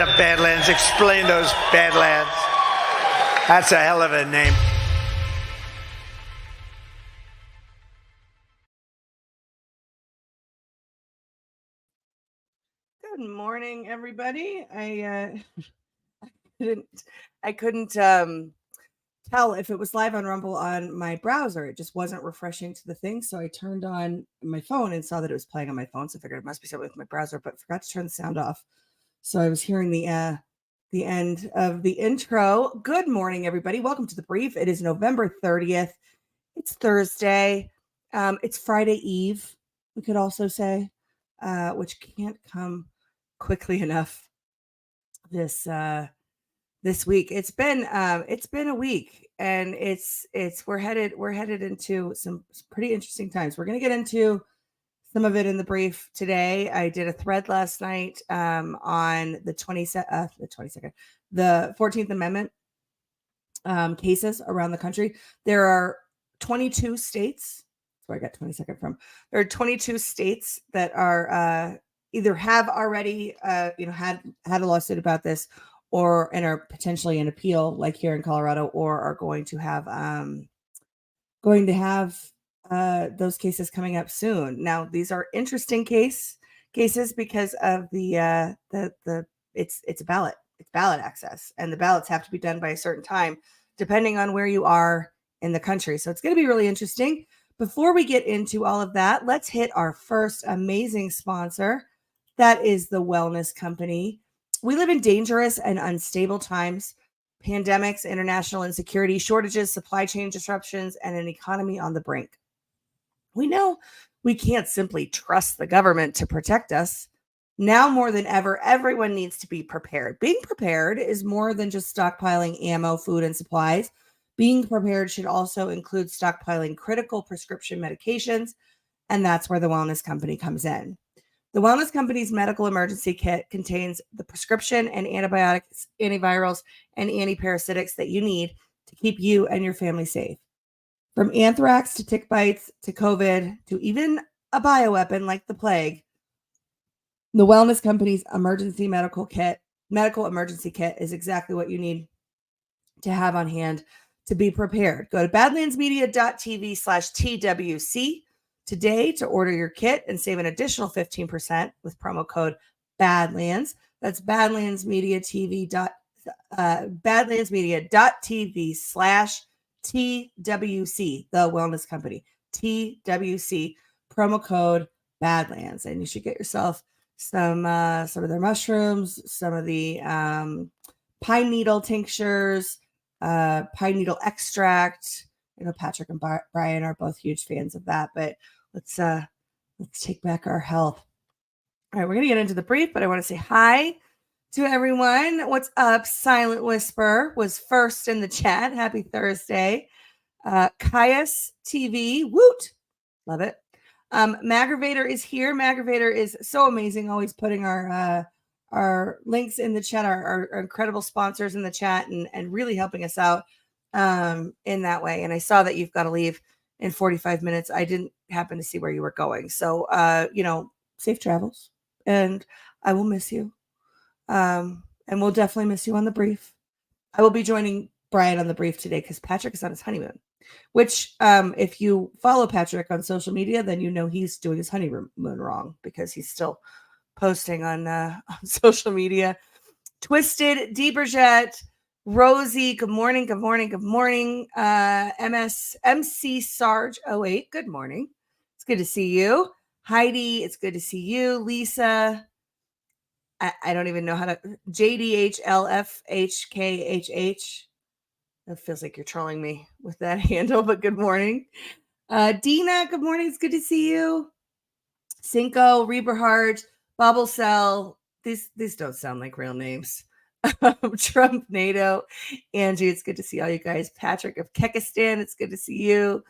up, Badlands? Explain those Badlands. That's a hell of a name. Good morning, everybody. I couldn't tell if it was live on Rumble on my browser. It just wasn't refreshing to the thing, so I turned on my phone and saw that it was playing on my phone. So I figured it must be something with my browser, but forgot to turn the sound off. So I was hearing the end of the intro. Good morning, everybody. Welcome to the brief. It is November 30th. It's Thursday. It's Friday Eve, we could also say, which can't come quickly enough this week. It's been a week, and we're headed into some pretty interesting times. We're going to get into some of it in the brief today. I did a thread last night on the 14th Amendment cases around the country. There are 22 states. That's where I got 22nd from. There are 22 states that are either have already had a lawsuit about this, and are potentially in appeal, like here in Colorado, or are going to have those cases coming up soon. Now, these are interesting cases because of it's a ballot. It's ballot access, and the ballots have to be done by a certain time, depending on where you are in the country. So it's going to be really interesting. Before we get into all of that, let's hit our first amazing sponsor. That is the Wellness Company. We live in dangerous and unstable times. Pandemics, international insecurity, shortages, supply chain disruptions, and an economy on the brink. We know we can't simply trust the government to protect us. Now more than ever, everyone needs to be prepared. Being prepared is more than just stockpiling ammo, food, and supplies. Being prepared should also include stockpiling critical prescription medications, and that's where the Wellness Company comes in. The Wellness Company's medical emergency kit contains the prescription and antibiotics, antivirals, and antiparasitics that you need to keep you and your family safe. From anthrax to tick bites to COVID to even a bioweapon like the plague, the Wellness Company's medical emergency kit is exactly what you need to have on hand to be prepared. Go to badlandsmedia.tv/TWC today to order your kit and save an additional 15% with promo code Badlands. That's badlandsmedia.tv/TWC, the Wellness Company, TWC, promo code Badlands. And you should get yourself some of their mushrooms, some of the pine needle tinctures, pine needle extract. I know Patrick and Brian are both huge fans of that, but let's take back our health. All right, we're going to get into the brief, but I want to say hi to everyone. What's up? Silent Whisper was first in the chat. Happy Thursday. Caius TV, woot. Love it. Maggravator is here. Maggravator is so amazing, always putting our links in the chat, our incredible sponsors in the chat, and really helping us out in that way. And I saw that you've got to leave in 45 minutes. I didn't happen to see where you were going. So, safe travels, and I will miss you. And we'll definitely miss you on the brief. I will be joining Brian on the brief today because Patrick is on his honeymoon, which if you follow Patrick on social media, then you know he's doing his honeymoon wrong because he's still posting on social media. Twisted, DeBurgette, Rosie, good morning. MC Sarge 08, good morning. It's good to see you. Heidi, it's good to see you. Lisa, I don't even know how to, JDHLFHKHH. That feels like you're trolling me with that handle, but good morning. Dina, good morning. It's good to see you. Cinco, Reberhard, Bubble Cell. These don't sound like real names. Trump, NATO, Angie, it's good to see all you guys. Patrick of Kekistan, it's good to see you.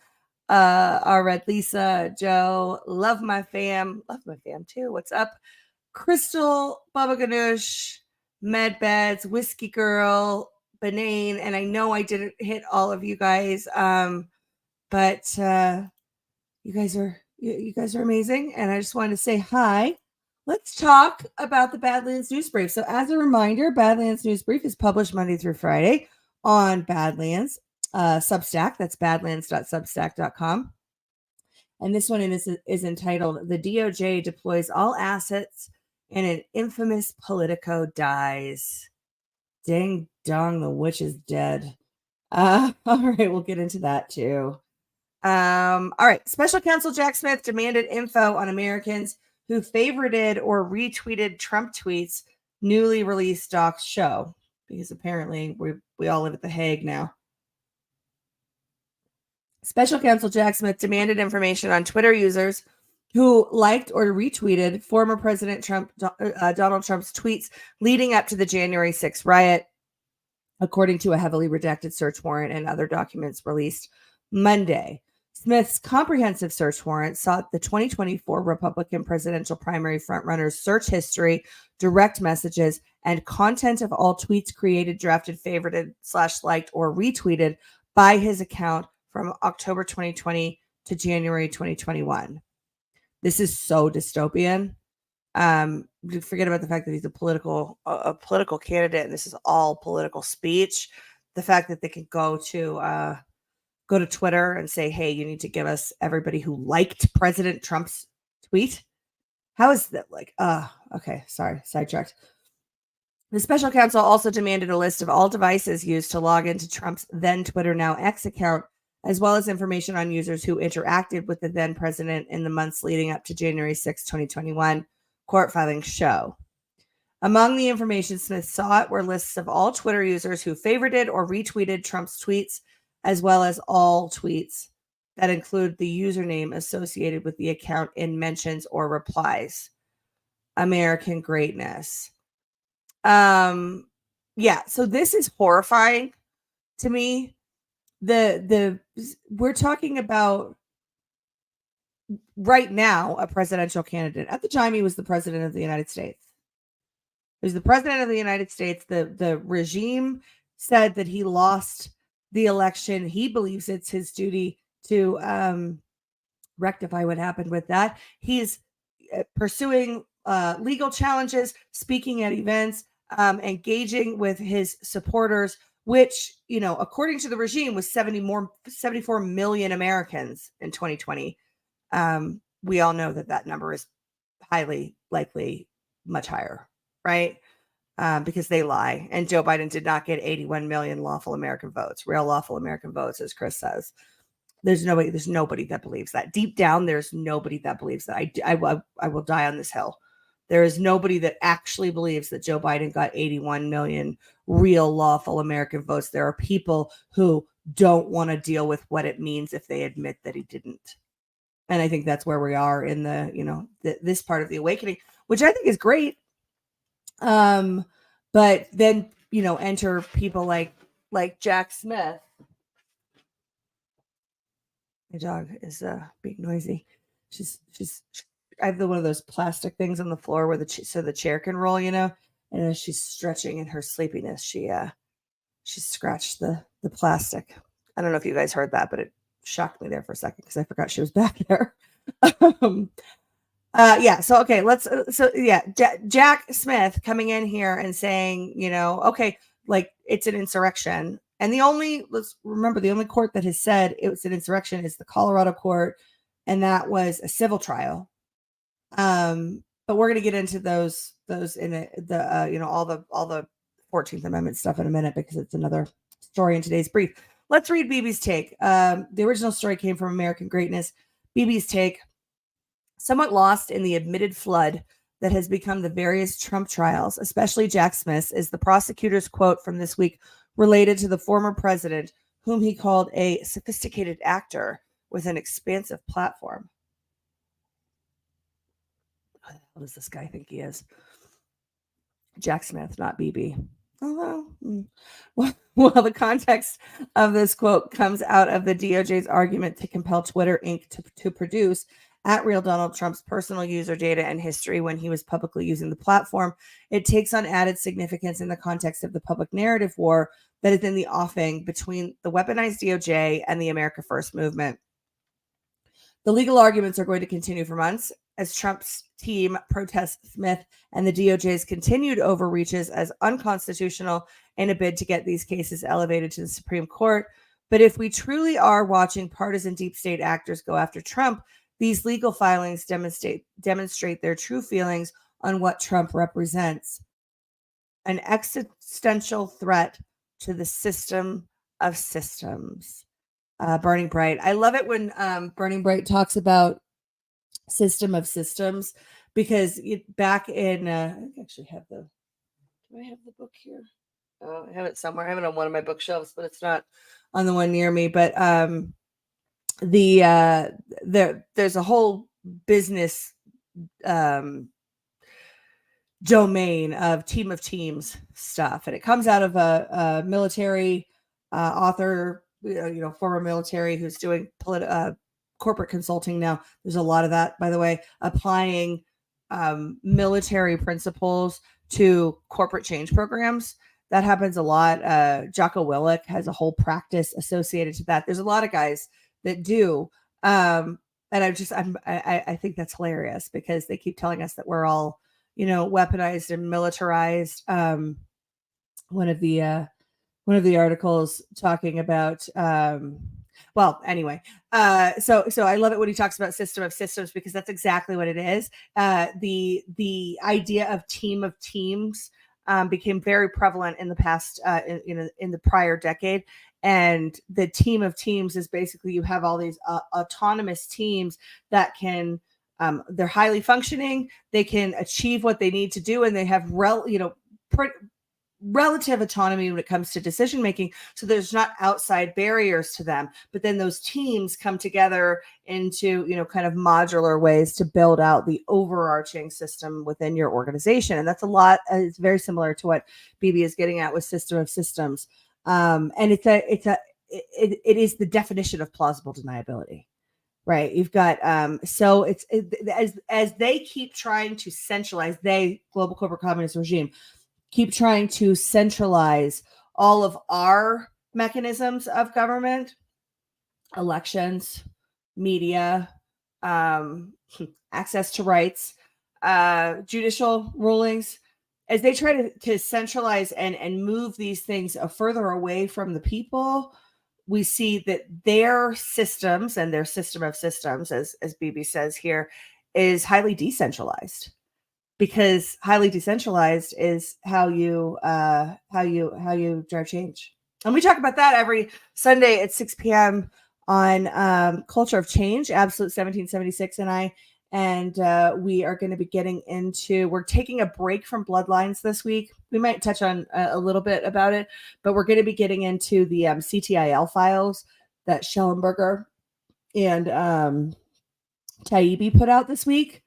Our Red Lisa, Joe, love my fam too. What's up? Crystal, Baba Ganoush, Medbeds, Whiskey Girl, Benane, and I know I didn't hit all of you guys, but you guys are amazing, and I just wanted to say hi Let's talk about the Badlands News Brief. So, as a reminder, Badlands News Brief is published Monday through Friday on Badlands Substack. That's badlands.substack.com. And this one is entitled "The DOJ Deploys All Assets and an Infamous Politico Dies." Ding dong, the witch is dead. All right, we'll get into that too. All right. Special counsel Jack Smith demanded info on Americans who favorited or retweeted Trump tweets, newly released docs show, because apparently we all live at The Hague now. Special counsel Jack Smith demanded information on Twitter users who liked or retweeted former President Donald Trump's tweets leading up to the January 6th riot, according to a heavily redacted search warrant and other documents released Monday. Smith's comprehensive search warrant sought the 2024 Republican presidential primary frontrunner's search history, direct messages, and content of all tweets created, drafted, favorited, /liked, or retweeted by his account from October 2020 to January 2021. This is so dystopian. Forget about the fact that he's a political candidate, and this is all political speech. The fact that they can go to Twitter and say, "Hey, you need to give us everybody who liked President Trump's tweet." How is that like? Okay, sorry, sidetracked. The special counsel also demanded a list of all devices used to log into Trump's then Twitter, now X account, as well as information on users who interacted with the then president in the months leading up to January 6, 2021. Court filings show. Among the information Smith sought were lists of all Twitter users who favorited or retweeted Trump's tweets, as well as all tweets that include the username associated with the account in mentions or replies. American greatness. Yeah, so this is horrifying to me. We're talking about right now a presidential candidate. At the time, he was the president of the United States. He was the president of the United States. The regime said that he lost the election. He believes it's his duty to rectify what happened with that. He's pursuing legal challenges, speaking at events, engaging with his supporters, which, according to the regime, was 74 million Americans in 2020. We all know that number is highly likely much higher, right? Because they lie. And Joe Biden did not get 81 million lawful American votes, real lawful American votes, as Chris says. There's nobody that believes that. Deep down, there's nobody that believes that. I will die on this hill. There is nobody that actually believes that Joe Biden got 81 million real lawful American votes. There are people who don't want to deal with what it means if they admit that he didn't. And I think that's where we are in this part of the awakening, which I think is great. But then, enter people like Jack Smith. My dog is being noisy. I have one of those plastic things on the floor where so the chair can roll, and as she's stretching in her sleepiness, she scratched the plastic. I don't know if you guys heard that, but it shocked me there for a second because I forgot she was back there. Yeah. So, okay, Jack Smith coming in here and saying, okay, like it's an insurrection. And let's remember, the only court that has said it was an insurrection is the Colorado court. And that was a civil trial. But we're going to get into those in all the 14th Amendment stuff in a minute, because it's another story in today's brief. Let's read BB's take. The original story came from American Greatness. BB's take: somewhat lost in the admitted flood that has become the various Trump trials, especially Jack Smith's, is the prosecutor's quote from this week related to the former president, whom he called a sophisticated actor with an expansive platform. Who the hell does this guy think he is? Jack Smith, not BB. Well, the context of this quote comes out of the DOJ's argument to compel Twitter Inc. to produce at real Donald Trump's personal user data and history when he was publicly using the platform. It takes on added significance in the context of the public narrative war that is in the offing between the weaponized DOJ and the America First movement. The legal arguments are going to continue for months, as Trump's team protests Smith and the DOJ's continued overreaches as unconstitutional in a bid to get these cases elevated to the Supreme Court. But if we truly are watching partisan deep state actors go after Trump, these legal filings demonstrate their true feelings on what Trump represents: an existential threat to the system of systems. Burning Bright. I love it when Burning Bright talks about system of systems, because back in I actually have do I have the book here? Oh, I have it somewhere. I have it on one of my bookshelves, but it's not on the one near me. But there's a whole business domain of teams stuff, and it comes out of a military author, former military, who's doing corporate consulting now. There's a lot of that, by the way, applying military principles to corporate change programs. That happens a lot. Jocko Willink has a whole practice associated to that. There's a lot of guys that do. And I think that's hilarious, because they keep telling us that we're all, weaponized and militarized. One of the articles talking about, so I love it when he talks about system of systems, because that's exactly what it is. The idea of team of teams became very prevalent in the past, in the prior decade. And the team of teams is basically, you have all these autonomous teams that can, they're highly functioning, they can achieve what they need to do, and they have relative autonomy when it comes to decision making. So there's not outside barriers to them. But then those teams come together into, kind of modular ways to build out the overarching system within your organization. And that's a lot. It's very similar to what BB is getting at with system of systems. And it is the definition of plausible deniability. Right. You've got as they keep trying to centralize, global corporate communist regime, keep trying to centralize all of our mechanisms of government, elections, media, access to rights, judicial rulings. As they try to centralize and move these things further away from the people, we see that their systems and their system of systems, as BB says here, is highly decentralized. Because highly decentralized is how you drive change. And we talk about that every Sunday at 6 p.m. on Culture of Change, Absolute 1776 and I. And we are going to be we're taking a break from Bloodlines this week. We might touch on a little bit about it, but we're going to be getting into the CTIL files that Schellenberger and Taibbi put out this week.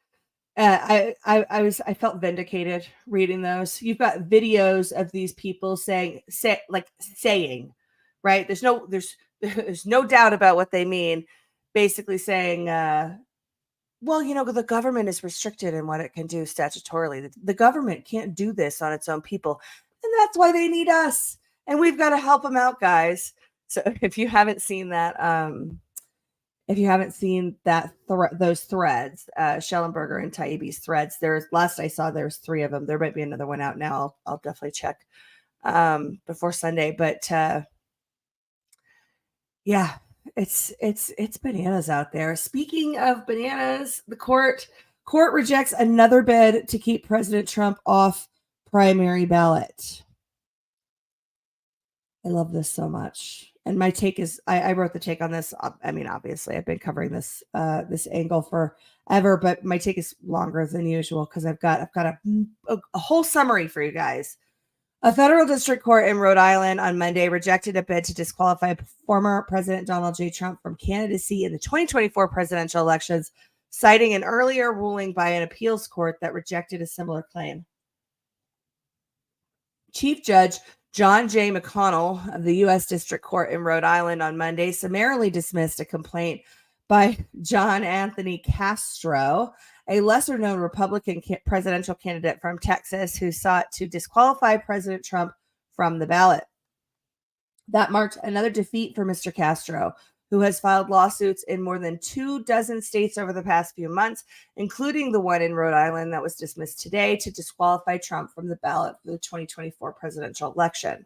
I felt vindicated reading those. You've got videos of these people saying, right? There's no doubt about what they mean. Basically saying, the government is restricted in what it can do statutorily. The government can't do this on its own people, and that's why they need us. And we've got to help them out, guys. So if you haven't seen that, those threads, Schellenberger and Taibbi's threads, last I saw, there's 3 of them. There might be another one out now. I'll definitely check before Sunday. But it's bananas out there. Speaking of bananas, the court rejects another bid to keep President Trump off primary ballot. I love this so much. And my take is, I wrote the take on this. I mean, obviously, I've been covering this angle forever, but my take is longer than usual because I've got a whole summary for you guys. A federal district court in Rhode Island on Monday rejected a bid to disqualify former President Donald J. Trump from candidacy in the 2024 presidential elections, citing an earlier ruling by an appeals court that rejected a similar claim. Chief Judge John J. McConnell of the U.S. District Court in Rhode Island on Monday summarily dismissed a complaint by John Anthony Castro, a lesser-known Republican presidential candidate from Texas who sought to disqualify President Trump from the ballot. That marked another defeat for Mr. Castro, who has filed lawsuits in more than 24 states over the past few months, including the one in Rhode Island that was dismissed today to disqualify Trump from the ballot for the 2024 presidential election.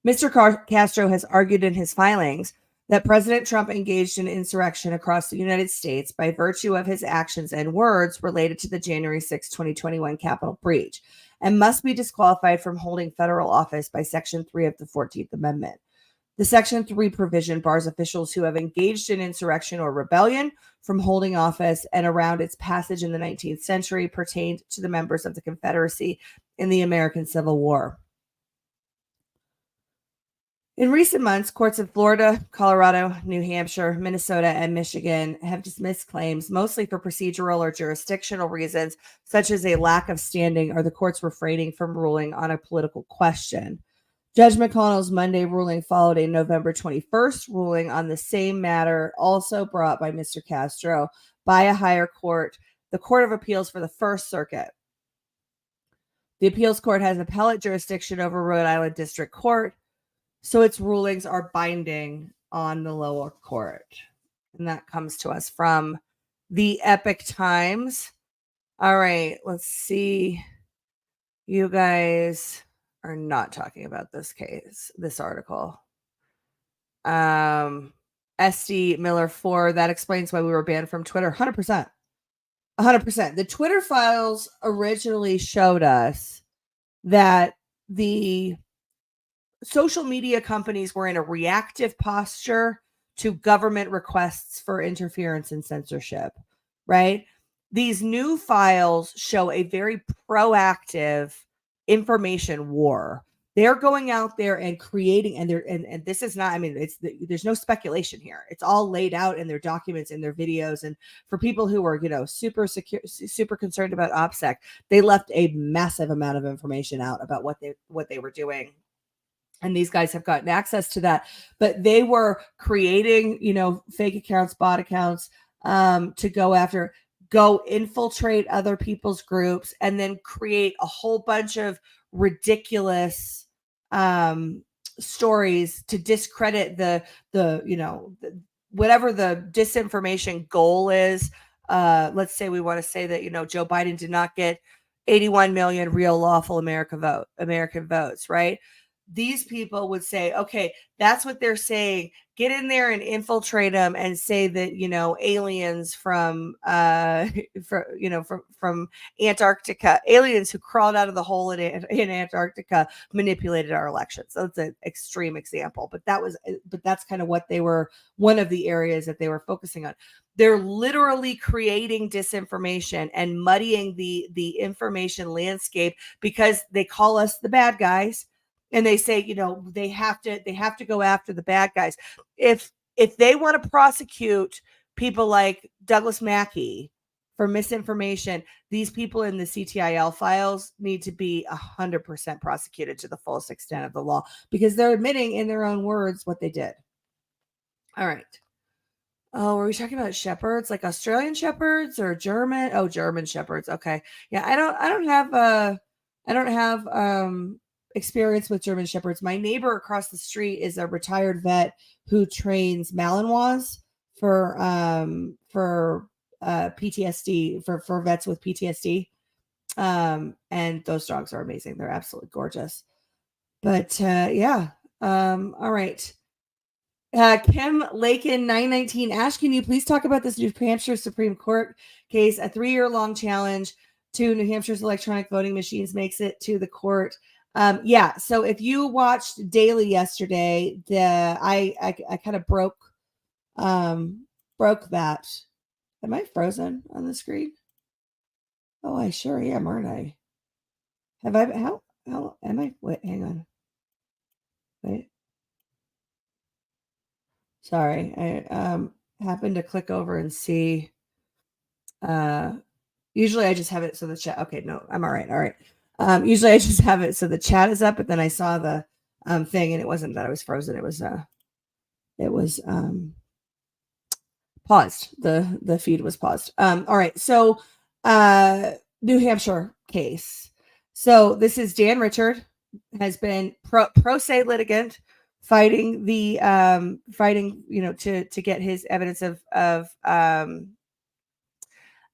Mr. Castro has argued in his filings that President Trump engaged in insurrection across the United States by virtue of his actions and words related to the January 6, 2021 Capitol breach, and must be disqualified from holding federal office by Section 3 of the 14th Amendment. The Section 3 provision bars officials who have engaged in insurrection or rebellion from holding office, and around its passage in the 19th century pertained to the members of the Confederacy in the American Civil War. In recent months, courts in Florida, Colorado, New Hampshire, Minnesota, and Michigan have dismissed claims mostly for procedural or jurisdictional reasons, such as a lack of standing or the courts refraining from ruling on a political question. Judge McConnell's Monday ruling followed a November 21st ruling on the same matter, also brought by Mr. Castro by a higher court, the Court of Appeals for the First Circuit. The appeals court has appellate jurisdiction over Rhode Island District Court, so its rulings are binding on the lower court. And that comes to us from the Epic Times. All right, let's see. You guys are not talking about this case, this article. SD Miller 4, that explains why we were banned from Twitter. 100%. 100%. The Twitter files originally showed us that the social media companies were in a reactive posture to government requests for interference and censorship, right? These new files show a very proactive information war. They're going out there and creating, and this is not, I mean, there's no speculation here. It's all laid out in their documents, in their videos. And for people who are, super concerned about OPSEC, they left a massive amount of information out about what they were doing. And these guys have gotten access to that, but they were creating, fake accounts, bot accounts, to go infiltrate other people's groups and then create a whole bunch of ridiculous stories to discredit whatever the disinformation goal is. Let's say we want to say that, Joe Biden did not get 81 million real lawful American votes, right? These people would say, okay, that's what they're saying. Get in there and infiltrate them and say that, aliens from Antarctica, aliens who crawled out of the hole in Antarctica manipulated our elections. So it's an extreme example, but that's kind of what they were, one of the areas that they were focusing on. They're literally creating disinformation and muddying the information landscape because they call us the bad guys. And they say, they have to go after the bad guys. If they want to prosecute people like Douglas Mackey for misinformation, these people in the CTIL files need to be 100% prosecuted to the fullest extent of the law because they're admitting in their own words what they did. All right. Oh, were we talking about shepherds, like Australian shepherds or German? Oh, German shepherds. Okay. Yeah, I don't have experience with German shepherds. My neighbor across the street is a retired vet who trains Malinois for PTSD, for vets with PTSD. And those dogs are amazing. They're absolutely gorgeous. But yeah. All right. Kim Lakin 919 Ash, can you please talk about this New Hampshire Supreme Court case? A 3-year-long challenge to New Hampshire's electronic voting machines makes it to the court. Yeah. So if you watched Daily yesterday, I kind of broke that. Am I frozen on the screen? Oh, I sure am, aren't I? How am I? Wait, hang on. Wait. Sorry. I happened to click over and see. Usually I just have it so the chat. Okay, no, I'm all right. All right. Usually I just have it so the chat is up, but then I saw the thing and it wasn't that I was frozen. It was paused. The feed was paused. All right. So New Hampshire case. So this is Dan Richard, has been pro se litigant fighting to get his evidence of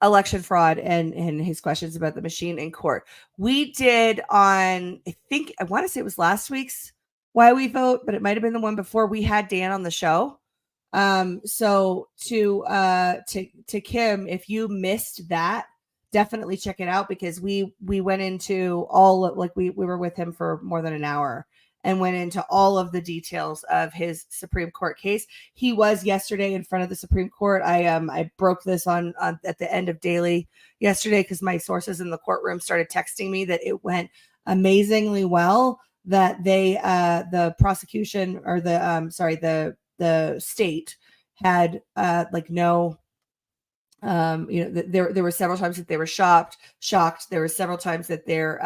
election fraud and his questions about the machine in court. We did on, I want to say it was last week's Why We Vote, but it might have been the one before. We had Dan on the show. So to Kim, if you missed that, definitely check it out, because we went into all of, we were with him for more than an hour and went into all of the details of his Supreme Court case. He was yesterday in front of the Supreme Court. I broke this on at the end of Daily yesterday, because my sources in the courtroom started texting me that it went amazingly well, that they the prosecution, or the state had no there were several times that they were shocked. There were several times that their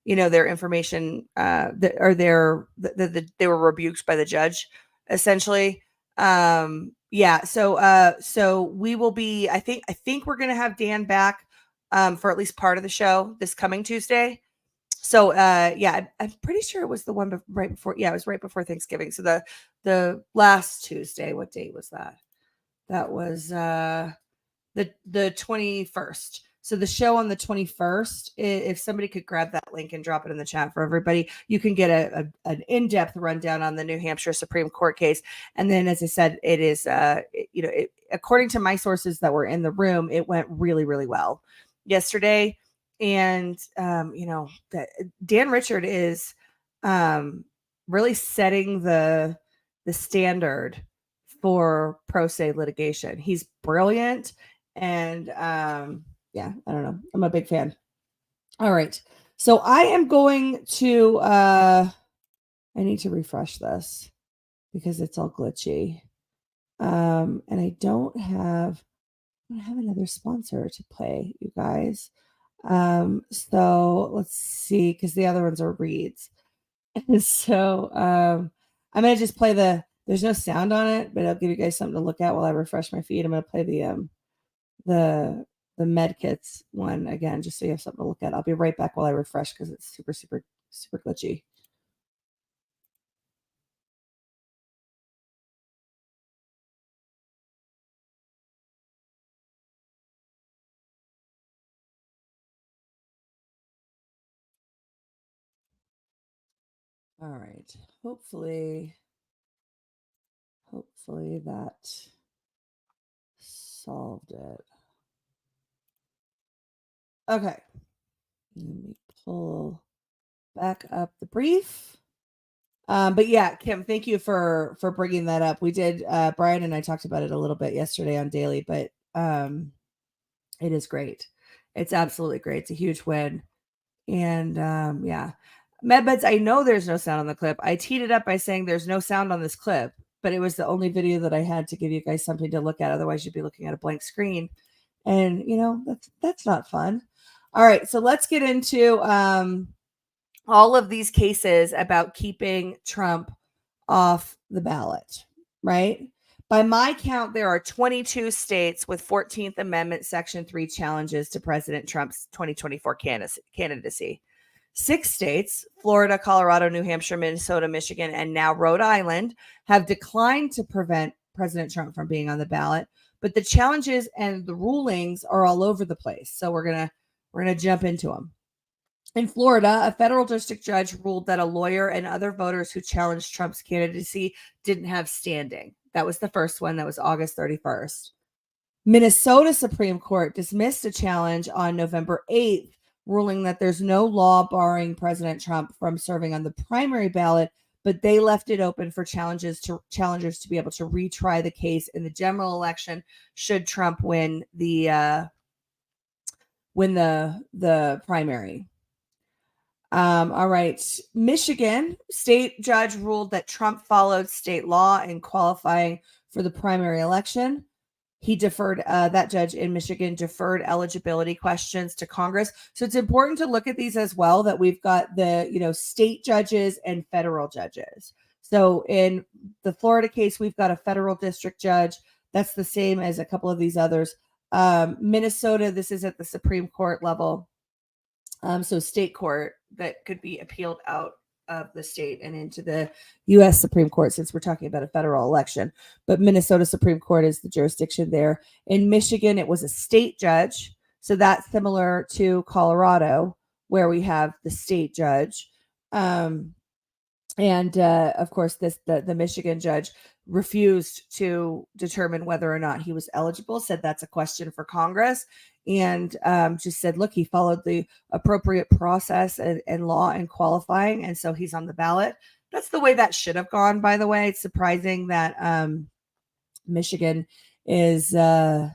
their information they were rebuked by the judge, essentially. So we will be, I think we're going to have Dan back for at least part of the show this coming Tuesday. So I'm pretty sure it was the one right before. Yeah, it was right before Thanksgiving. So the last Tuesday. What date was that? That was the 21st. So the show on the 21st, if somebody could grab that link and drop it in the chat for everybody, you can get an in-depth rundown on the New Hampshire Supreme Court case. And then, as I said, it is, according to my sources that were in the room, it went really, really well yesterday. And, Dan Richard is really setting the standard for pro se litigation. He's brilliant. And I don't know. I'm a big fan. All right. So I am going to, I need to refresh this because it's all glitchy. And I don't have another sponsor to play, you guys. So let's see, because the other ones are reads. So I'm going to just play there's no sound on it, but I'll give you guys something to look at while I refresh my feed. I'm going to play the med kits one again, just so you have something to look at. I'll be right back while I refresh, because it's super, super, super glitchy. All right. Hopefully that solved it. Okay. Let me pull back up the brief. But yeah, Kim, thank you for bringing that up. We did, Brian and I talked about it a little bit yesterday on Daily, but it is great. It's absolutely great. It's a huge win. And MedBeds, I know there's no sound on the clip. I teed it up by saying there's no sound on this clip, but it was the only video that I had to give you guys something to look at. Otherwise, you'd be looking at a blank screen. And, that's not fun. All right. So let's get into all of these cases about keeping Trump off the ballot, right? By my count, there are 22 states with 14th Amendment Section 3 challenges to President Trump's 2024 candidacy. 6 states, Florida, Colorado, New Hampshire, Minnesota, Michigan, and now Rhode Island, have declined to prevent President Trump from being on the ballot. But the challenges and the rulings are all over the place. So we're gonna jump into them. In Florida, a federal district judge ruled that a lawyer and other voters who challenged Trump's candidacy didn't have standing. That was the first one. That was August 31st. Minnesota Supreme Court dismissed a challenge on November 8th, ruling that there's no law barring President Trump from serving on the primary ballot, but they left it open for challengers to be able to retry the case in the general election should Trump win the primary. All right. Michigan state judge ruled that Trump followed state law in qualifying for the primary election. He deferred, that judge in Michigan deferred eligibility questions to Congress. So it's important to look at these as well, that we've got the, state judges and federal judges. So in the Florida case, we've got a federal district judge. That's the same as a couple of these others. Minnesota, this is at the Supreme Court level. So state court that could be appealed out of the state and into the U.S. Supreme Court, since we're talking about a federal election. But Minnesota Supreme Court is the jurisdiction there. In Michigan, it was a state judge. So that's similar to Colorado, where we have the state judge. And of course, the Michigan judge refused to determine whether or not he was eligible, said that's a question for Congress, and just said, look, he followed the appropriate process and law and qualifying, and so he's on the ballot. That's the way that should have gone, by the way. It's surprising that Michigan is the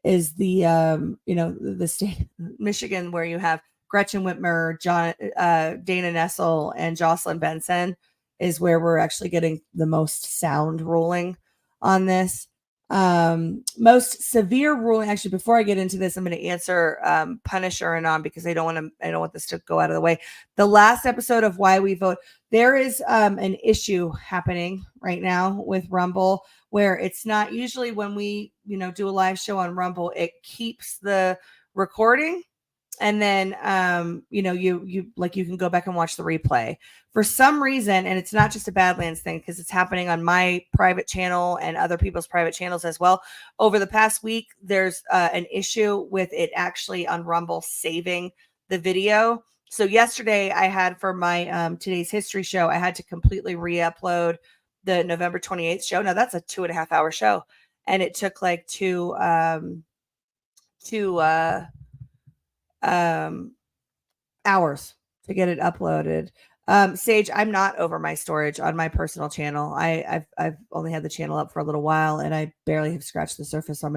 the state Michigan where you have Gretchen Whitmer, Dana Nessel, and Jocelyn Benson is where we're actually getting the most sound ruling on this. Most severe ruling, actually, before I get into this, I'm going to answer Punisher and on, because I don't want this to go out of the way. The last episode of Why We Vote, there is an issue happening right now with Rumble, where it's not usually when we do a live show on Rumble, it keeps the recording, and then you can go back and watch the replay. For some reason, and it's not just a Badlands thing, because it's happening on my private channel and other people's private channels as well. Over the past week, there's an issue with it actually on Rumble saving the video. So yesterday I had, for my today's history show, I had to completely re-upload the November 28th show. Now that's a 2.5 hour show, and it took like two hours to get it uploaded. Sage, I'm not over my storage on my personal channel. I've only had the channel up for a little while, and I barely have scratched the surface on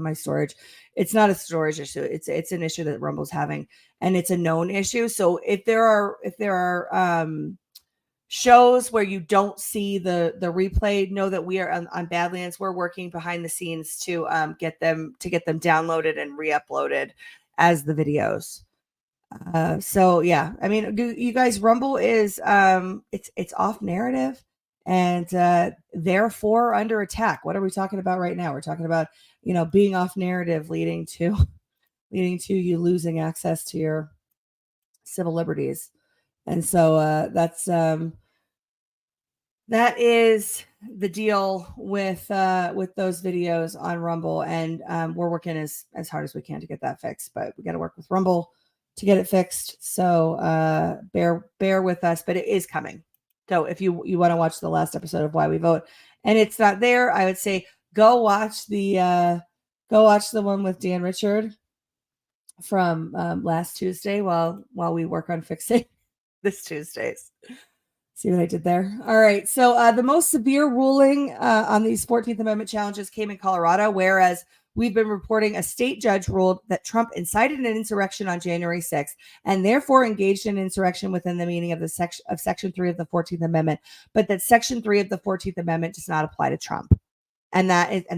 my storage. It's not a storage issue. It's an issue that Rumble's having, and it's a known issue. So if there are shows where you don't see the replay, know that we are on Badlands. We're working behind the scenes to get them downloaded and re-uploaded as the videos. So yeah, I mean, you guys, Rumble is it's off narrative, and therefore under attack. What are we talking about right now? We're talking about being off narrative, leading to you losing access to your civil liberties. And so that is the deal with those videos on Rumble, and we're working as hard as we can to get that fixed. But we got to work with Rumble to get it fixed. So bear with us, but it is coming. So if you want to watch the last episode of Why We Vote and it's not there, I would say go watch the one with Dan Richard from last Tuesday while we work on fixing this Tuesday's. See what I did there? All right. So the most severe ruling on these 14th Amendment challenges came in Colorado, whereas we've been reporting a state judge ruled that Trump incited an insurrection on January 6th and therefore engaged in insurrection within the meaning of Section 3 of the 14th Amendment, but that Section 3 of the 14th Amendment does not apply to Trump. And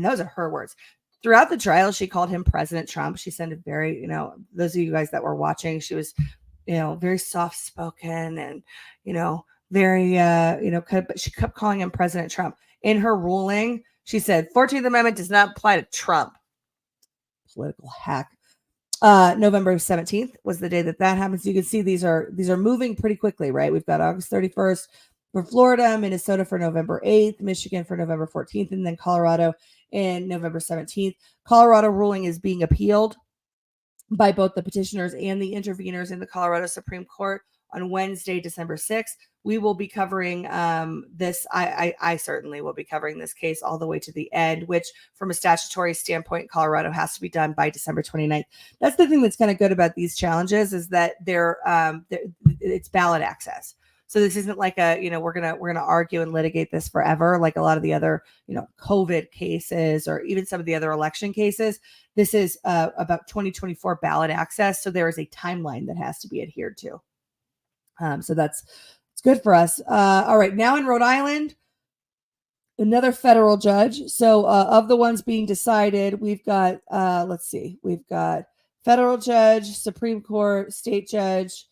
those are her words. Throughout the trial, she called him President Trump. She sounded very, those of you guys that were watching, she was, very soft-spoken and, very, but she kept calling him President Trump. In her ruling, she said, 14th Amendment does not apply to Trump. Political hack. November 17th was the day that happens. You can see these are moving pretty quickly, right? We've got August 31st for Florida, Minnesota for November 8th, Michigan for November 14th, and then Colorado in November 17th. Colorado ruling is being appealed by both the petitioners and the interveners in the Colorado Supreme Court on Wednesday, December 6th. We will be covering this. I certainly will be covering this case all the way to the end, which from a statutory standpoint, Colorado has to be done by December 29th. That's the thing that's kind of good about these challenges, is that it's ballot access. So this isn't like we're gonna argue and litigate this forever, like a lot of the other, COVID cases or even some of the other election cases. This is about 2024 ballot access. So there is a timeline that has to be adhered to. So it's good for us. All right. Now in Rhode Island, another federal judge. So of the ones being decided, we've got, we've got federal judge, Supreme Court, state judge,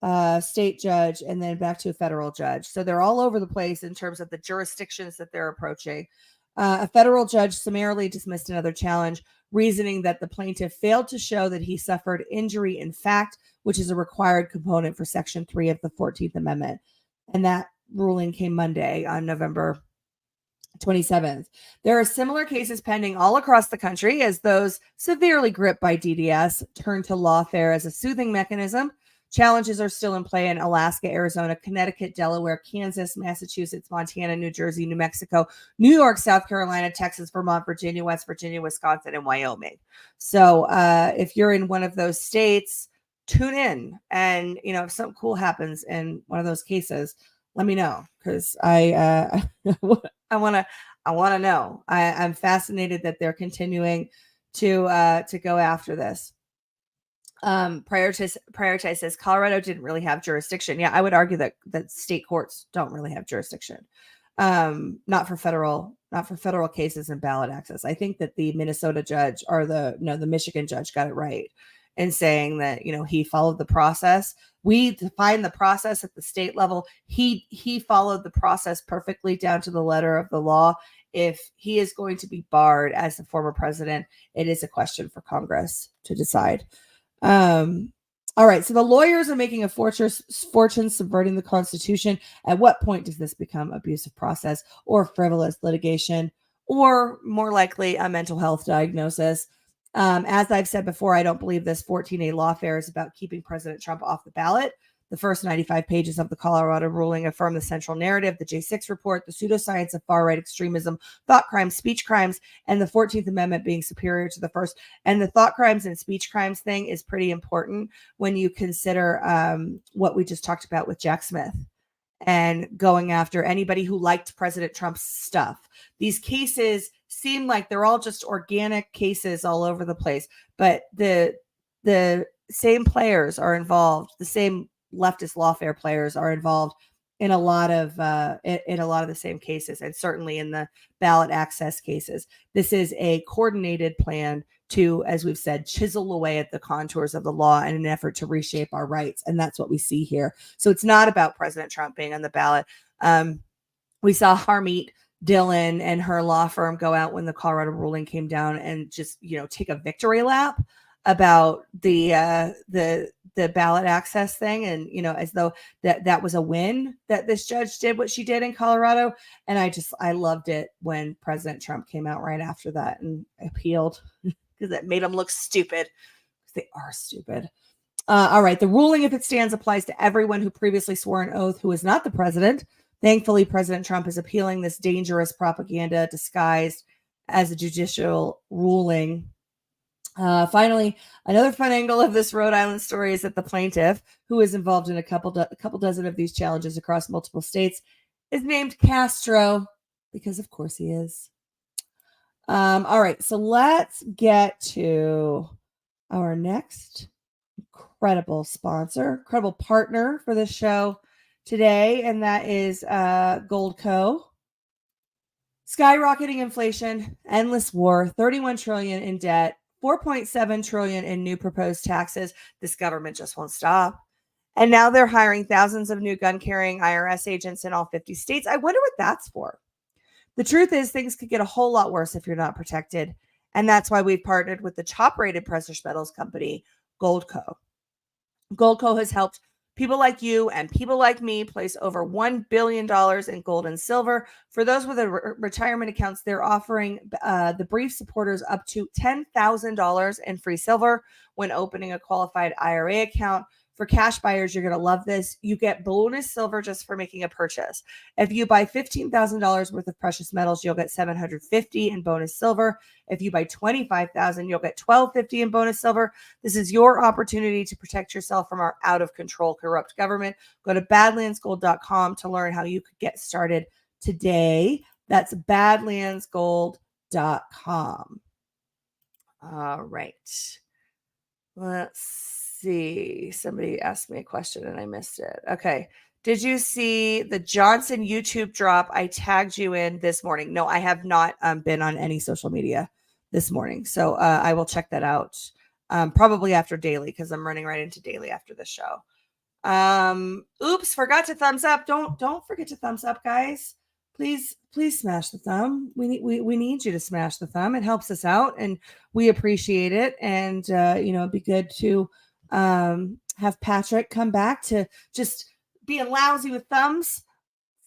and then back to a federal judge. So they're all over the place in terms of the jurisdictions that they're approaching. A federal judge summarily dismissed another challenge, reasoning that the plaintiff failed to show that he suffered injury in fact, which is a required component for Section 3 of the 14th Amendment. And that ruling came Monday on November 27th. There are similar cases pending all across the country as those severely gripped by DDS turn to lawfare as a soothing mechanism. Challenges are still in play in Alaska, Arizona, Connecticut, Delaware, Kansas, Massachusetts, Montana, New Jersey, New Mexico, New York, South Carolina, Texas, Vermont, Virginia, West Virginia, Wisconsin, and Wyoming. So if you're in one of those states, tune in. And, if something cool happens in one of those cases, let me know, because I want to know. I'm fascinated that they're continuing to go after this. Prioritize says Colorado didn't really have jurisdiction. Yeah, I would argue that state courts don't really have jurisdiction. Not for federal cases and ballot access. I think that the Minnesota judge or the Michigan judge got it right in saying that, he followed the process. We define the process at the state level. He followed the process perfectly down to the letter of the law. If he is going to be barred as the former president, it is a question for Congress to decide. All right. So the lawyers are making a fortune subverting the Constitution. At what point does this become abusive process or frivolous litigation, or more likely a mental health diagnosis? As I've said before, I don't believe this 14A lawfare is about keeping President Trump off the ballot. The first 95 pages of the Colorado ruling affirm the central narrative, the J6 report, the pseudoscience of far-right extremism, thought crimes, speech crimes, and the 14th Amendment being superior to the first. And the thought crimes and speech crimes thing is pretty important when you consider what we just talked about with Jack Smith and going after anybody who liked President Trump's stuff. These cases seem like they're all just organic cases all over the place, but the same players are involved. The same leftist lawfare players are involved in a lot of the same cases, and certainly in the ballot access cases. This is a coordinated plan to, as we've said, chisel away at the contours of the law in an effort to reshape our rights. And that's what we see here. So it's not about President Trump being on the ballot. We saw Harmeet Dillon and her law firm go out when the Colorado ruling came down and just, take a victory lap about the ballot access thing. And, as though that was a win that this judge did what she did in Colorado. And I loved it when President Trump came out right after that and appealed, because it made them look stupid. They are stupid. All right. The ruling, if it stands, applies to everyone who previously swore an oath who is not the president. Thankfully, President Trump is appealing this dangerous propaganda disguised as a judicial ruling. Finally, another fun angle of this Rhode Island story is that the plaintiff, who is involved in a couple dozen of these challenges across multiple states, is named Castro, because of course he is. All right, so let's get to our next incredible partner for this show today, and that is Goldco. Skyrocketing inflation, endless war, $31 trillion in debt, $4.7 trillion in new proposed taxes. This government just won't stop. And now they're hiring thousands of new gun-carrying IRS agents in all 50 states. I wonder what that's for. The truth is, things could get a whole lot worse if you're not protected. And that's why we've partnered with the top-rated precious metals company, Goldco. Goldco has helped people like you and people like me place over $1 billion in gold and silver. For those with retirement accounts, they're offering the Brief supporters up to $10,000 in free silver when opening a qualified IRA account. For cash buyers, you're going to love this. You get bonus silver just for making a purchase. If you buy $15,000 worth of precious metals, you'll get $750 in bonus silver. If you buy $25,000, you'll get $1,250 in bonus silver. This is your opportunity to protect yourself from our out-of-control corrupt government. Go to badlandsgold.com to learn how you could get started today. That's badlandsgold.com. All right. Let's see. Somebody asked me a question and I missed it. Okay. Did you see the Johnson YouTube drop I tagged you in this morning? No, I have not been on any social media this morning. So I will check that out probably after daily, because I'm running right into daily after this show. Oops, forgot to thumbs up. Don't forget to thumbs up, guys. Please smash the thumb. We need you to smash the thumb. It helps us out and we appreciate it. And it'd be good to have Patrick come back to just being lousy with thumbs.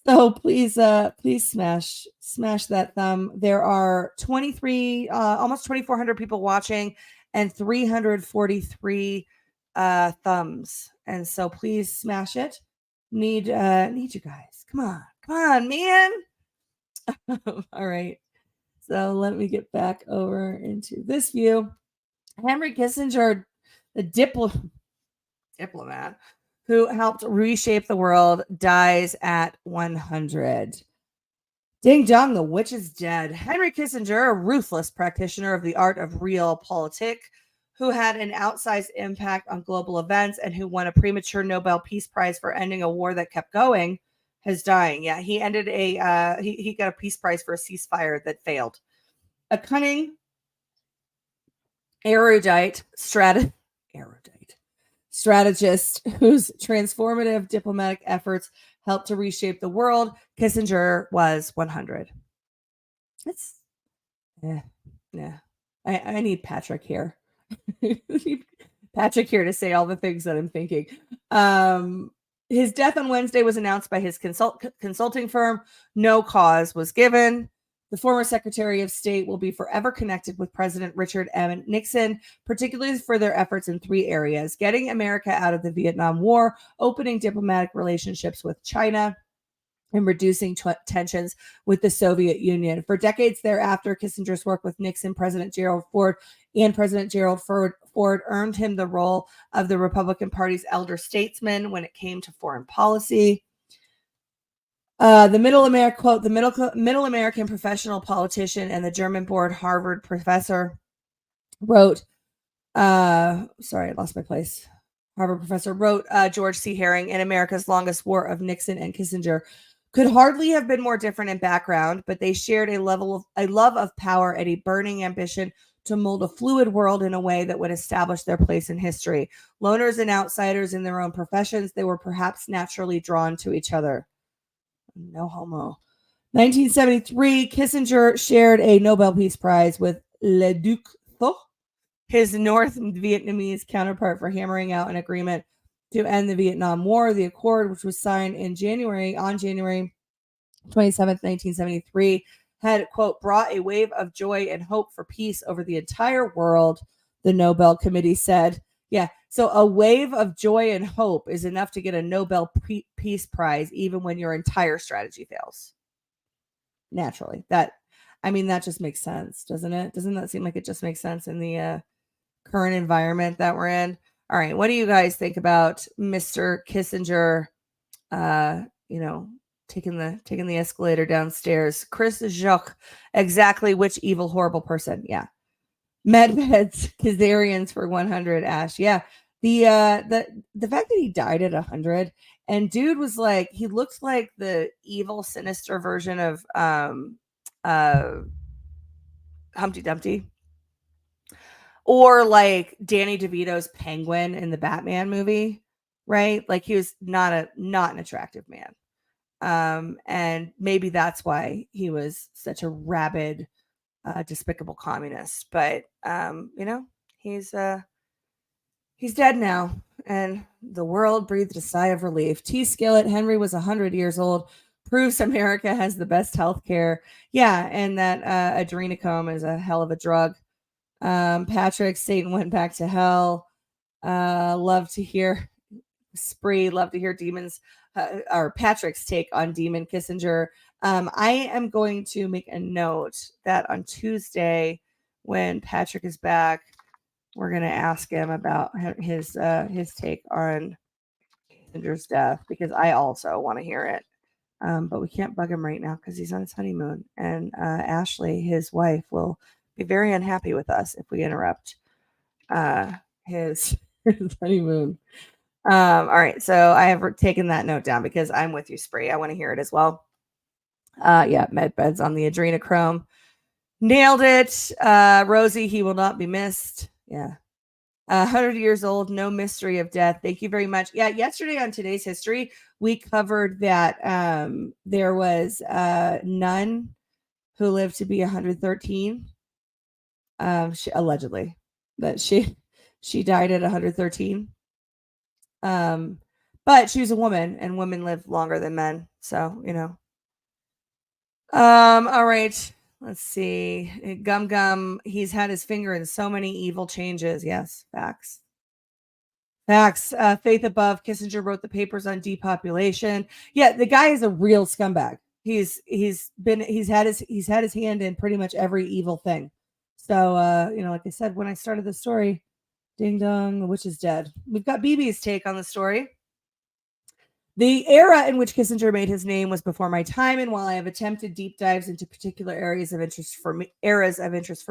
So please smash that thumb. There are 23, almost 2,400 people watching, and 343 thumbs. And so please smash it. Need you guys. Come on, man. All right. So let me get back over into this view. Henry Kissinger, the diplomat who helped reshape the world, dies at 100. Ding dong, the witch is dead. Henry Kissinger, a ruthless practitioner of the art of realpolitik, who had an outsized impact on global events and who won a premature Nobel Peace Prize for ending a war that kept going, is dying. Yeah, he ended he got a Peace Prize for a ceasefire that failed. A cunning, erudite strategist whose transformative diplomatic efforts helped to reshape the world. Kissinger was 100. It's yeah. I need Patrick here. Patrick here to say all the things that I'm thinking. His death on Wednesday was announced by his consulting firm. No cause was given. The former Secretary of State will be forever connected with President Richard M. Nixon, particularly for their efforts in 3 areas: getting America out of the Vietnam War, opening diplomatic relationships with China, and reducing tensions with the Soviet Union. For decades thereafter, Kissinger's work with Nixon, President Gerald Ford earned him the role of the Republican Party's elder statesman when it came to foreign policy. The middle American professional politician and the German-born Harvard professor wrote, sorry, I lost my place. Harvard professor wrote, George C. Herring, in America's Longest War of Nixon and Kissinger could hardly have been more different in background, but they shared a love of power and a burning ambition to mold a fluid world in a way that would establish their place in history. Loners and outsiders in their own professions, they were perhaps naturally drawn to each other. No homo. 1973, Kissinger shared a Nobel Peace Prize with Le Duc Tho, his North Vietnamese counterpart, for hammering out an agreement to end the Vietnam War. The accord, which was signed on January 27th, 1973, had, quote, brought a wave of joy and hope for peace over the entire world, the Nobel Committee said. Yeah, so a wave of joy and hope is enough to get a Nobel Peace Prize, even when your entire strategy fails. Naturally. That just makes sense, doesn't it? Doesn't that seem like it just makes sense in the current environment that we're in? All right, what do you guys think about Mr. Kissinger, taking the escalator downstairs? Chris Jacques, exactly which evil, horrible person? Yeah. Medbeds, Kazarians for 100, Ash. Yeah. The fact that he died at 100, and dude was like, he looked like the evil, sinister version of Humpty Dumpty, or like Danny DeVito's Penguin in the Batman movie, right? Like he was not an attractive man. And maybe that's why he was such a rabid, despicable communist. But he's dead now, and the world breathed a sigh of relief. T. Skillet, Henry was 100 years old, proves America has the best health care. Yeah, and that adrenochrome is a hell of a drug. Patrick, Satan went back to hell. Love to hear Spree. Love to hear Demons or Patrick's take on Demon Kissinger. I am going to make a note that on Tuesday, when Patrick is back, we're going to ask him about his take on Kissinger's death, because I also want to hear it. But we can't bug him right now because he's on his honeymoon, and Ashley, his wife, will be very unhappy with us if we interrupt his honeymoon. All right, so I have taken that note down because I'm with you, Spree. I want to hear it as well. Yeah, Medbeds on the adrenochrome. Nailed it. Rosie, he will not be missed. Yeah. 100 years old, no mystery of death. Thank you very much. Yeah, yesterday on Today's History, we covered that there was a nun who lived to be 113. She allegedly that she died at 113. But she was a woman, and women live longer than men. So, all right. Let's see. Gum Gum, he's had his finger in so many evil changes. Yes, facts. Facts. Faith Above, Kissinger wrote the papers on depopulation. Yeah, the guy is a real scumbag. He's had his hand in pretty much every evil thing. So like I said when I started the story, ding dong, the witch is dead. We've got BB's take on the story. The era in which Kissinger made his name was before my time, and while I have attempted deep dives into particular eras of interest for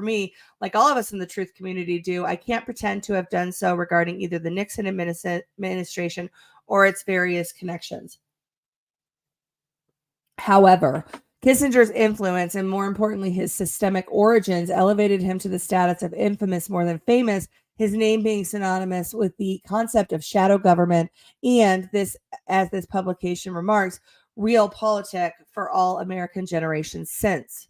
me, like all of us in the truth community do, I can't pretend to have done so regarding either the Nixon administration or its various connections. However, Kissinger's influence and, more importantly, his systemic origins elevated him to the status of infamous more than famous, his name being synonymous with the concept of shadow government and this, as this publication remarks, realpolitik for all American generations since.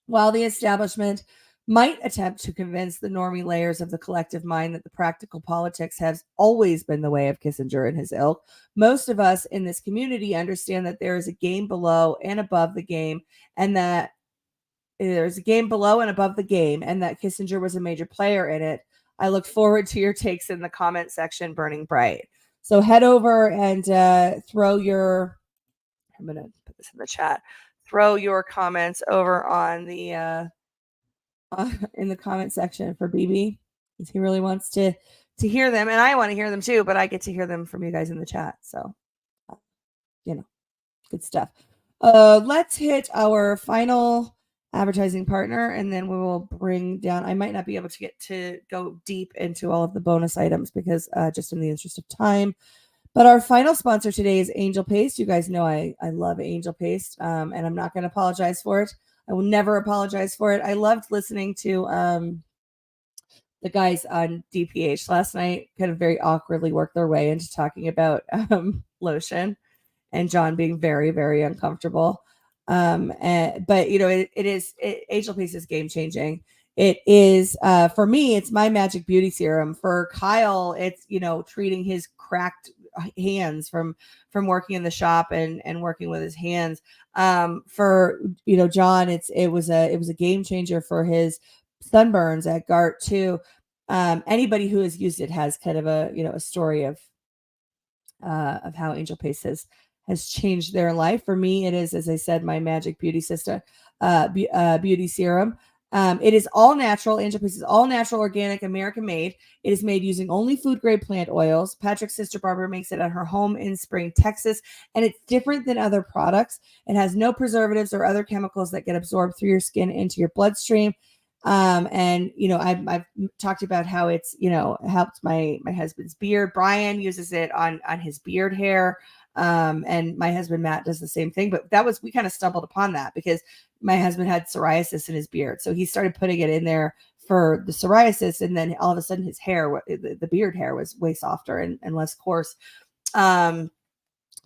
While the establishment might attempt to convince the normie layers of the collective mind that the practical politics has always been the way of Kissinger and his ilk, most of us in this community understand that there is a game below and above the game, and that there's a game below and above the game, and that Kissinger was a major player in it. I look forward to your takes in the comment section, Burning Bright. So head over and throw your, I'm going to put this in the chat, throw your comments over on the in the comment section for BB, because he really wants to hear them, and I want to hear them too, but I get to hear them from you guys in the chat. So, good stuff. Let's hit our final advertising partner, and then we will bring down. I might not be able to get to go deep into all of the bonus items because just in the interest of time. But our final sponsor today is Angel Paste. You guys know I love Angel Paste, and I'm not going to apologize for it. I will never apologize for it. I loved listening to the guys on DPH last night kind of very awkwardly work their way into talking about lotion, and John being very, very uncomfortable. But Angel Paste is game changing. It is for me, it's my magic beauty serum. For Kyle, it's treating his cracked hands from working in the shop and working with his hands. For John, it was a game changer for his sunburns at Gart too. Anybody who has used it has kind of a story of how Angel Paste has changed their life. For me, it is, as I said, my magic beauty system, beauty serum. It is all natural. Angel Paste is all natural, organic, American made. It is made using only food grade plant oils. Patrick's sister Barbara makes it at her home in Spring, Texas, and it's different than other products. It has no preservatives or other chemicals that get absorbed through your skin into your bloodstream. I've talked about how it's helped my husband's beard. Brian uses it on his beard hair. And my husband Matt does the same thing, but we kind of stumbled upon that because my husband had psoriasis in his beard, so he started putting it in there for the psoriasis, and then all of a sudden his hair, the beard hair, was way softer and less coarse.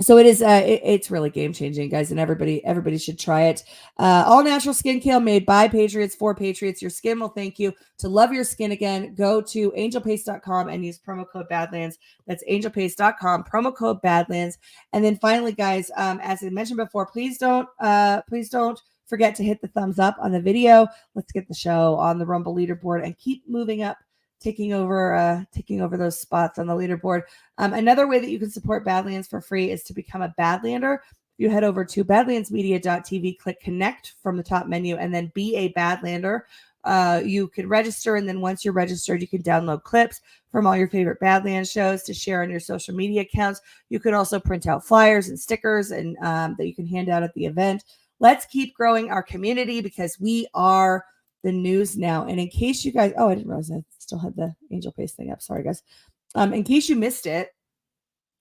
So it is it's really game changing, guys, and everybody should try it. All natural skincare made by patriots for patriots. Your skin will thank you. To love your skin again, go to angelpaste.com and use promo code Badlands. That's angelpaste.com, promo code Badlands. And then finally, guys, as I mentioned before, please don't forget to hit the thumbs up on the video. Let's get the show on the Rumble leaderboard and keep moving up, taking over those spots on the leaderboard. Another way that you can support Badlands for free is to become a Badlander. You head over to badlandsmedia.tv, click connect from the top menu, and then be a Badlander. You can register, and then once you're registered, you can download clips from all your favorite Badlands shows to share on your social media accounts. You can also print out flyers and stickers and that you can hand out at the event. Let's keep growing our community because we are the news now. And in case you guys, I didn't realize I still had the Angel Paste thing up. Sorry, guys. In case you missed it,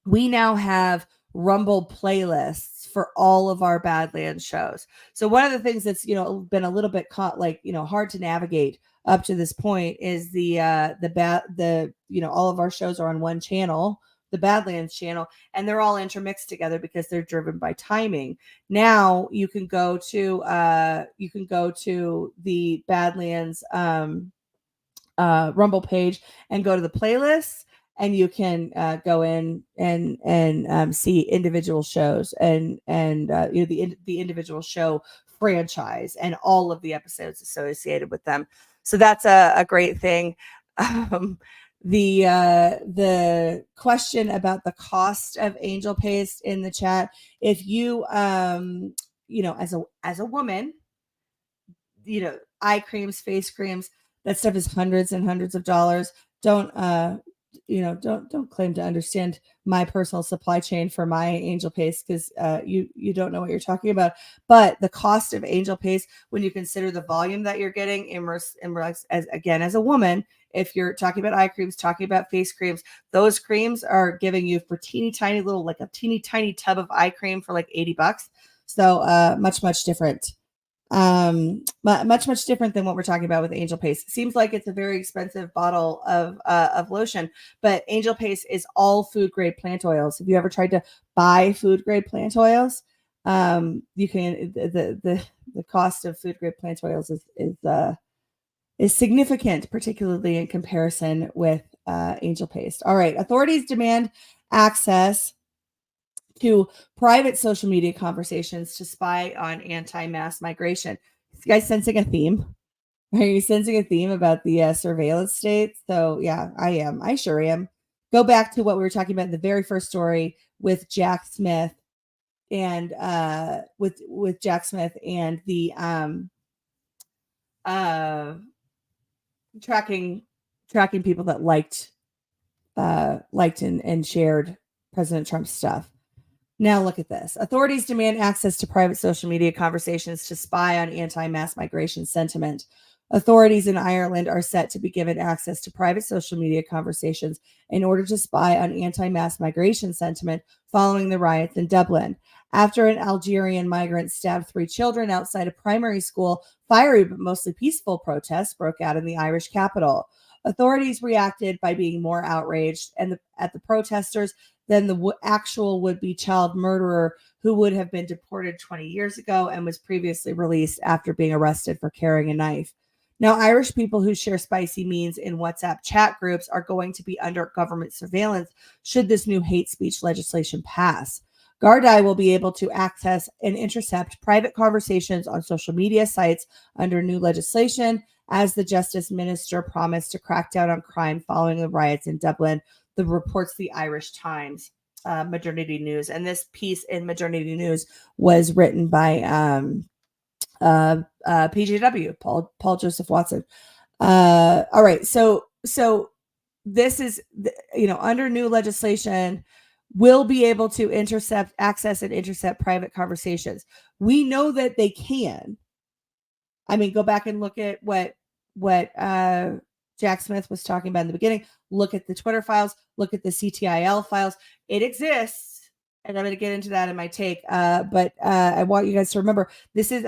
we now have Rumble playlists for all of our Badlands shows. So one of the things that's been a little bit hard to navigate up to this point is all of our shows are on one channel, the Badlands channel, and they're all intermixed together because they're driven by timing. Now you can go to the Badlands Rumble page and go to the playlists, and you can go in and see individual shows and the individual show franchise and all of the episodes associated with them. So that's a great thing. The question about the cost of angel paste in the chat, if you as a woman, eye creams, face creams, that stuff is hundreds and hundreds of dollars. Don't don't claim to understand my personal supply chain for my angel paste, because you don't know what you're talking about. But the cost of angel paste, when you consider the volume that you're getting, as a woman, if you're talking about eye creams, talking about face creams, those creams are giving you for teeny tiny little, like a teeny tiny tub of eye cream for like $80. So much different. Much different than what we're talking about with angel paste. It seems like it's a very expensive bottle of lotion, but angel paste is all food grade plant oils. Have you ever tried to buy food grade plant oils? You can the cost of food grade plant oils is significant, particularly in comparison with angel paste. All right, authorities demand access to private social media conversations to spy on anti-mass migration. You guys sensing a theme? Are you sensing a theme about the surveillance state? So yeah, I am. I sure am. Go back to what we were talking about in the very first story with Jack Smith and with Jack Smith and the tracking people that liked and shared President Trump's stuff. Now look at this. Authorities demand access to private social media conversations to spy on anti-mass migration sentiment. Authorities in Ireland are set to be given access to private social media conversations in order to spy on anti-mass migration sentiment following the riots in Dublin. After an Algerian migrant stabbed 3 children outside a primary school, fiery but mostly peaceful protests broke out in the Irish capital. Authorities reacted by being more outraged at the protesters than the actual would-be child murderer who would have been deported 20 years ago and was previously released after being arrested for carrying a knife. Now, Irish people who share spicy memes in WhatsApp chat groups are going to be under government surveillance should this new hate speech legislation pass. Gardaí will be able to access and intercept private conversations on social media sites under new legislation, as the Justice Minister promised to crack down on crime following the riots in Dublin. The reports the Irish Times, Modernity News, and this piece in Modernity News was written by PJW, Paul Joseph Watson. All right, so this is under new legislation, will be able to access and intercept private conversations. We know that they can. I mean, go back and look at what Jack Smith was talking about in the beginning. Look at the Twitter files. Look at the CTIL files. It exists, and I'm going to get into that in my take. But I want you guys to remember, this is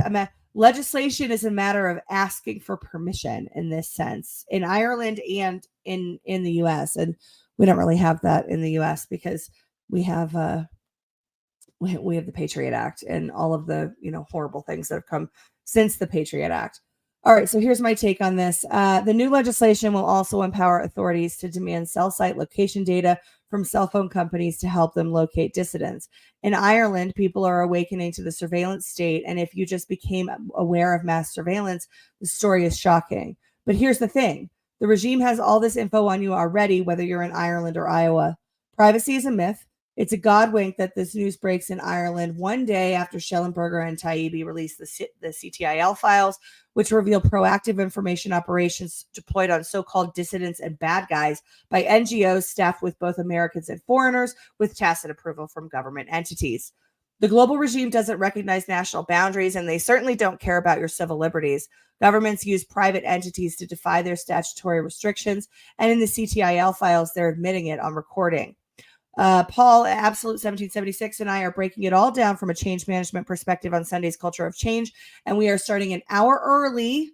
legislation is a matter of asking for permission in this sense in Ireland and in the U.S. And we don't really have that in the U.S. because we have the Patriot Act and all of the horrible things that have come since the Patriot Act. All right, so here's my take on this. The new legislation will also empower authorities to demand cell site location data from cell phone companies to help them locate dissidents. In Ireland, people are awakening to the surveillance state, and if you just became aware of mass surveillance, the story is shocking. But here's the thing. The regime has all this info on you already, whether you're in Ireland or Iowa. Privacy is a myth. It's a god wink that this news breaks in Ireland one day after Schellenberger and Taibbi released the CTIL files, which reveal proactive information operations deployed on so-called dissidents and bad guys by NGOs staffed with both Americans and foreigners with tacit approval from government entities. The global regime doesn't recognize national boundaries, and they certainly don't care about your civil liberties. Governments use private entities to defy their statutory restrictions, and in the CTIL files, they're admitting it on recording. Paul, Absolute 1776, and I are breaking it all down from a change management perspective on Sunday's Culture of Change, and we are starting an hour early,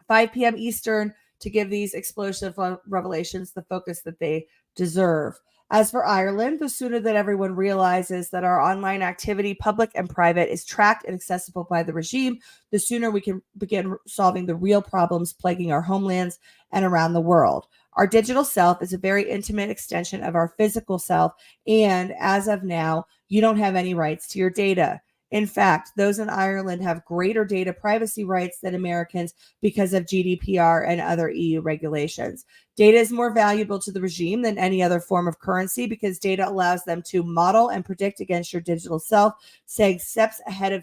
5 p.m. Eastern, to give these explosive revelations the focus that they deserve. As for Ireland, the sooner that everyone realizes that our online activity, public and private, is tracked and accessible by the regime, the sooner we can begin solving the real problems plaguing our homelands and around the world. Our digital self is a very intimate extension of our physical self. And as of now, you don't have any rights to your data. In fact, those in Ireland have greater data privacy rights than Americans because of GDPR and other EU regulations. Data is more valuable to the regime than any other form of currency because data allows them to model and predict against your digital self, staying steps ahead of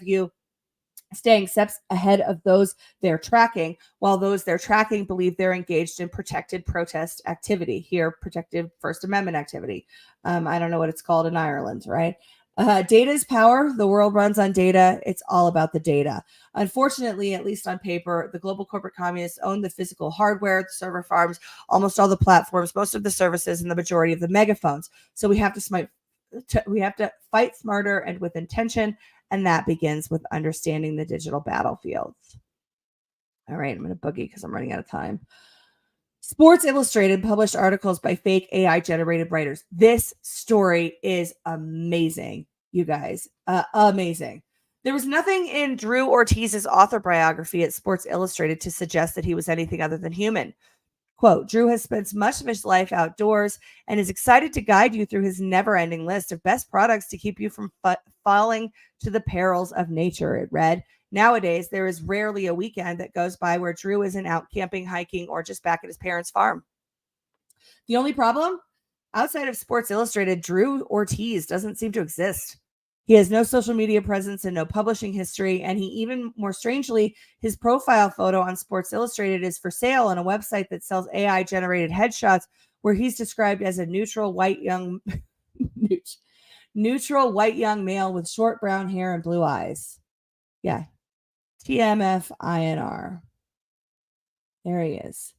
those they're tracking, while those they're tracking believe they're engaged in protected protest activity. Here, protected First Amendment activity. I don't know what it's called in Ireland, right? Data is power. The world runs on data. It's all about the data. Unfortunately, at least on paper, the global corporate communists own the physical hardware, the server farms, almost all the platforms, most of the services, and the majority of the megaphones. So we have to fight smarter and with intention, and that begins with understanding the digital battlefields. All right, I'm going to boogie because I'm running out of time. Sports Illustrated published articles by fake AI generated writers. This story is amazing, you guys. Amazing. There was nothing in Drew Ortiz's author biography at Sports Illustrated to suggest that he was anything other than human. Quote, Drew has spent much of his life outdoors and is excited to guide you through his never-ending list of best products to keep you from falling to the perils of nature, it read. Nowadays, there is rarely a weekend that goes by where Drew isn't out camping, hiking, or just back at his parents' farm. The only problem? Outside of Sports Illustrated, Drew Ortiz doesn't seem to exist. He has no social media presence and no publishing history, and he even more strangely, his profile photo on Sports Illustrated is for sale on a website that sells AI-generated headshots where he's described as a neutral white young male with short brown hair and blue eyes. Yeah. TMFINR. There he is.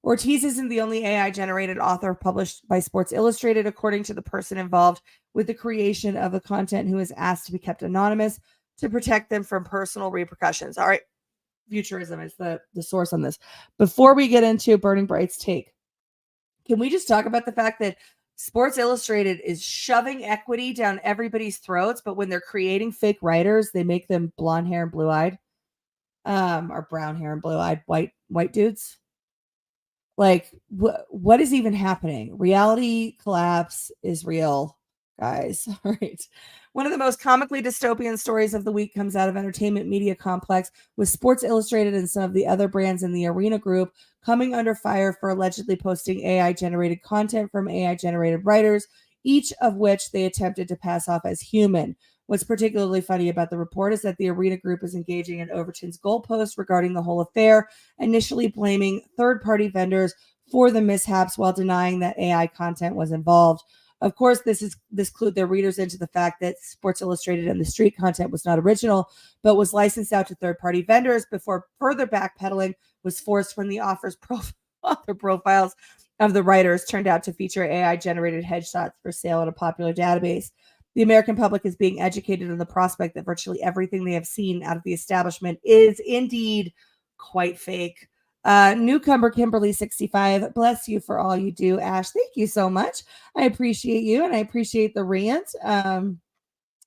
Ortiz isn't the only AI-generated author published by Sports Illustrated, according to the person involved with the creation of the content who is asked to be kept anonymous to protect them from personal repercussions. All right, Futurism is the source on this. Before we get into Burning Bright's take, can we just talk about the fact that Sports Illustrated is shoving equity down everybody's throats, but when they're creating fake writers, they make them blonde hair and blue-eyed, or brown hair and blue-eyed white dudes? Like, what is even happening? Reality collapse is real, guys. All right. One of the most comically dystopian stories of the week comes out of Entertainment Media Complex, with Sports Illustrated and some of the other brands in the Arena Group coming under fire for allegedly posting AI-generated content from AI-generated writers, each of which they attempted to pass off as human. What's particularly funny about the report is that the Arena Group is engaging in Overton's goalpost regarding the whole affair, initially blaming third-party vendors for the mishaps while denying that AI content was involved. Of course, this clued their readers into the fact that Sports Illustrated and the street content was not original, but was licensed out to third-party vendors before further backpedaling was forced when the author profiles of the writers turned out to feature AI-generated headshots for sale in a popular database. The American public is being educated on the prospect that virtually everything they have seen out of the establishment is indeed quite fake. Newcomer Kimberly 65, bless you for all you do, Ash. Thank you so much. I appreciate you, and I appreciate the rant.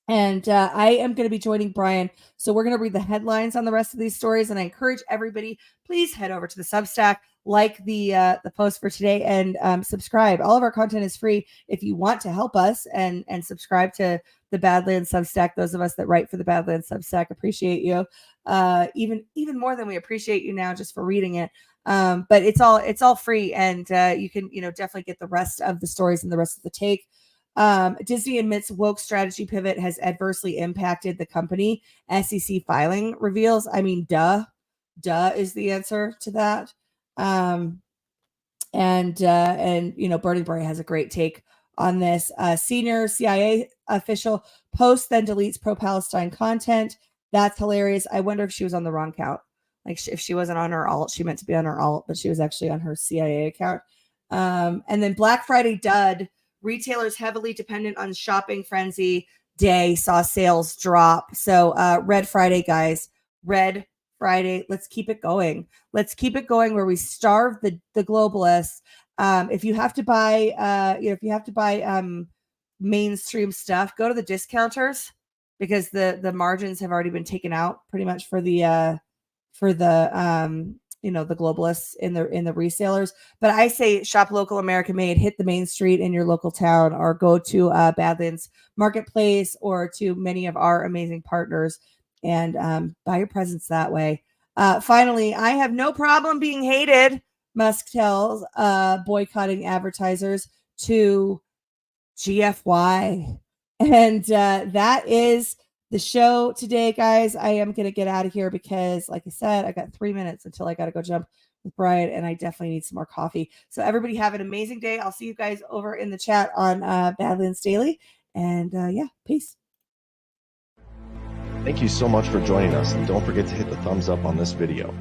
And I am going to be joining Brian. So we're going to read the headlines on the rest of these stories. And I encourage everybody, please head over to the Substack, like the post for today, and subscribe. All of our content is free. If you want to help us and subscribe to the Badlands Substack, those of us that write for the Badlands Substack appreciate you. Even more than we appreciate you now just for reading it. But it's all free, and you can definitely get the rest of the stories and the rest of the take. Disney admits woke strategy pivot has adversely impacted the company. SEC filing reveals. I mean, duh is the answer to that. And Bernie Bray has a great take on this. Senior CIA official posts then deletes pro-Palestine content. That's hilarious. I wonder if she was on the wrong account. Like if she wasn't on her alt, she meant to be on her alt, but she was actually on her CIA account. And then Black Friday dud. Retailers heavily dependent on shopping frenzy day saw sales drop. So Red Friday, guys. Red Friday. Let's keep it going. Let's keep it going where we starve the globalists. If you have to buy, mainstream stuff, go to the discounters because the margins have already been taken out pretty much for the the globalists in the resellers. But I say shop local, American made, hit the main street in your local town, or go to Badlands Marketplace or to many of our amazing partners and buy your presents that way. Finally, I have no problem being hated, Musk tells boycotting advertisers to GFY. And that is the show today, guys. I am going to get out of here because, like I said, I got 3 minutes until I got to go jump with Brian, and I definitely need some more coffee. So everybody have an amazing day. I'll see you guys over in the chat on Badlands Daily. And yeah, peace. Thank you so much for joining us, and don't forget to hit the thumbs up on this video.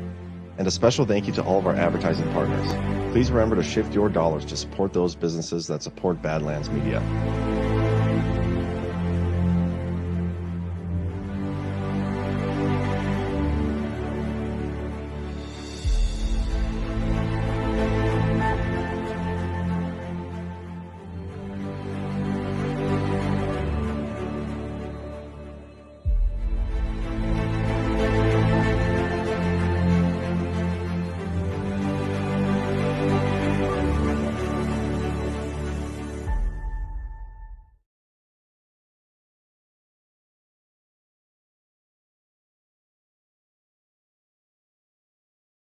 And a special thank you to all of our advertising partners. Please remember to shift your dollars to support those businesses that support Badlands Media.